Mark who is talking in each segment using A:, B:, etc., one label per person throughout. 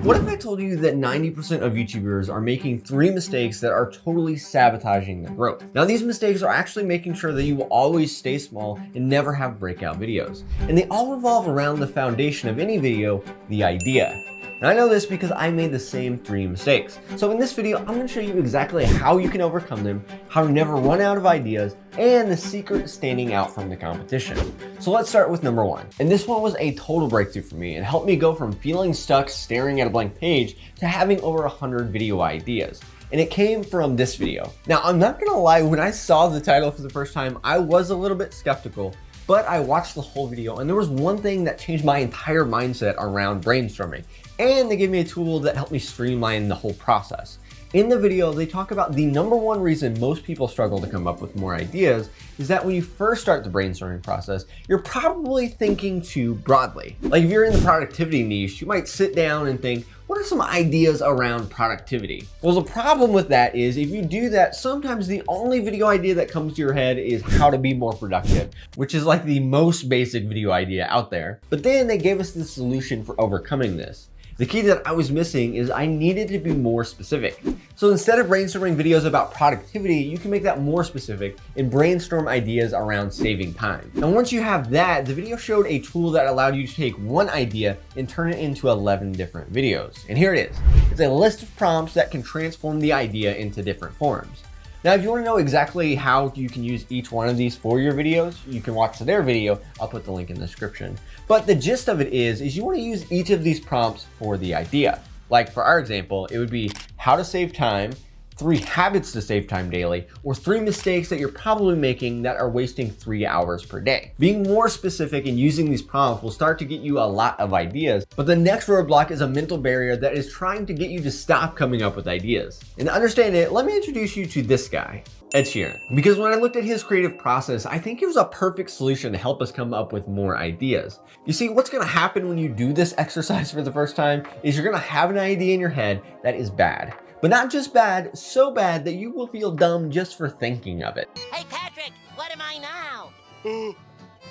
A: What if I told you that 90% of YouTubers are making 3 mistakes that are totally sabotaging their growth? Now, these mistakes are actually making sure that you will always stay small and never have breakout videos. And they all revolve around the foundation of any video, the idea. And I know this because I made the same 3 mistakes. So in this video, I'm going to show you exactly how you can overcome them, how to never run out of ideas, and the secret standing out from the competition. So let's start with number 1. And this one was a total breakthrough for me and helped me go from feeling stuck staring at a blank page to having over 100 video ideas. And it came from this video. Now, I'm not gonna lie, when I saw the title for the first time, I was a little bit skeptical, but I watched the whole video and there was one thing that changed my entire mindset around brainstorming. And they gave me a tool that helped me streamline the whole process. In the video, they talk about the number 1 reason most people struggle to come up with more ideas is that when you first start the brainstorming process, you're probably thinking too broadly. Like if you're in the productivity niche, you might sit down and think, what are some ideas around productivity? Well, the problem with that is if you do that, sometimes the only video idea that comes to your head is how to be more productive, which is like the most basic video idea out there. But then they gave us the solution for overcoming this. The key that I was missing is I needed to be more specific. So instead of brainstorming videos about productivity, you can make that more specific and brainstorm ideas around saving time. And once you have that, the video showed a tool that allowed you to take one idea and turn it into 11 different videos. And here it is. It's a list of prompts that can transform the idea into different forms. Now, if you want to know exactly how you can use each one of these for your videos, you can watch their video. I'll put the link in the description. But the gist of it is you want to use each of these prompts for the idea. Like for our example, it would be how to save time, 3 habits to save time daily, or 3 mistakes that you're probably making that are wasting 3 hours per day. Being more specific and using these prompts will start to get you a lot of ideas, but the next roadblock is a mental barrier that is trying to get you to stop coming up with ideas. And to understand it, let me introduce you to this guy, Ed Sheeran. Because when I looked at his creative process, I think it was a perfect solution to help us come up with more ideas. You see, what's gonna happen when you do this exercise for the first time is you're gonna have an idea in your head that is bad. But not just bad, so bad that you will feel dumb just for thinking of it.
B: Hey, Patrick, what am I now?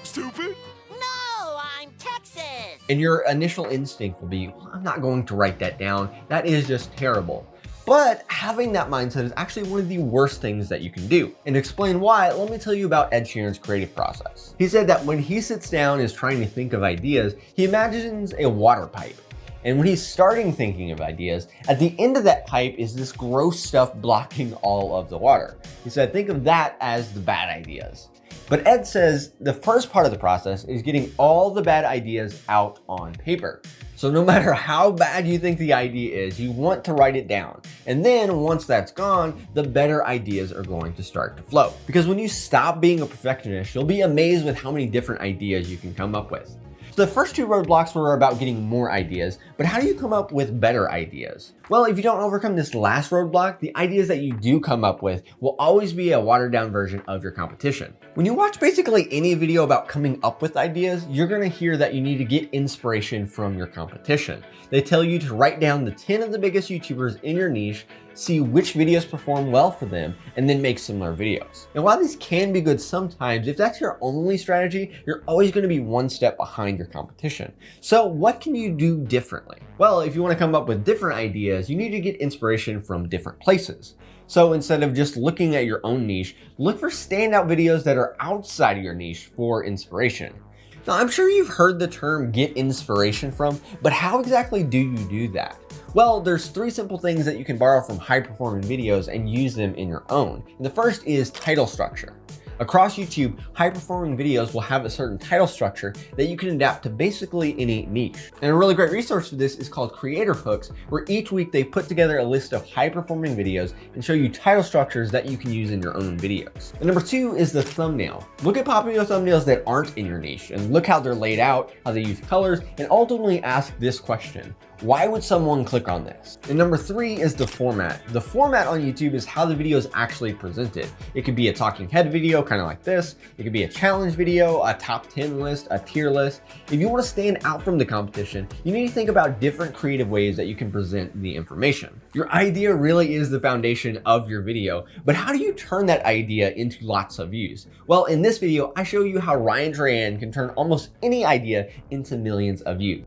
C: Stupid?
B: No, I'm Texas.
A: And your initial instinct will be, well, I'm not going to write that down. That is just terrible. But having that mindset is actually one of the worst things that you can do. And to explain why, let me tell you about Ed Sheeran's creative process. He said that when he sits down and is trying to think of ideas, he imagines a water pipe. And when he's starting thinking of ideas, at the end of that pipe is this gross stuff blocking all of the water. He said, think of that as the bad ideas. But Ed says the first part of the process is getting all the bad ideas out on paper. So no matter how bad you think the idea is, you want to write it down. And then once that's gone, the better ideas are going to start to flow. Because when you stop being a perfectionist, you'll be amazed with how many different ideas you can come up with. So the first 2 roadblocks were about getting more ideas, but how do you come up with better ideas? Well, if you don't overcome this last roadblock, the ideas that you do come up with will always be a watered down version of your competition. When you watch basically any video about coming up with ideas, you're gonna hear that you need to get inspiration from your competition. They tell you to write down the 10 of the biggest YouTubers in your niche, see which videos perform well for them, and then make similar videos. And while these can be good sometimes, if that's your only strategy, you're always gonna be one step behind your competition. So what can you do differently? Well, if you wanna come up with different ideas, you need to get inspiration from different places. So instead of just looking at your own niche, look for standout videos that are outside of your niche for inspiration. Now, I'm sure you've heard the term get inspiration from, but how exactly do you do that? Well, there's 3 simple things that you can borrow from high-performing videos and use them in your own. And the first is title structure. Across YouTube, high-performing videos will have a certain title structure that you can adapt to basically any niche. And a really great resource for this is called Creator Hooks, where each week they put together a list of high-performing videos and show you title structures that you can use in your own videos. And number 2 is the thumbnail. Look at popular thumbnails that aren't in your niche and look how they're laid out, how they use colors, and ultimately ask this question: why would someone click on this? And number 3 is the format. The format on YouTube is how the video is actually presented. It could be a talking head video, kind of like this. It could be a challenge video, a top 10 list, a tier list. If you want to stand out from the competition, you need to think about different creative ways that you can present the information. Your idea really is the foundation of your video, but how do you turn that idea into lots of views? Well, in this video, I show you how Ryan Trahan can turn almost any idea into millions of views.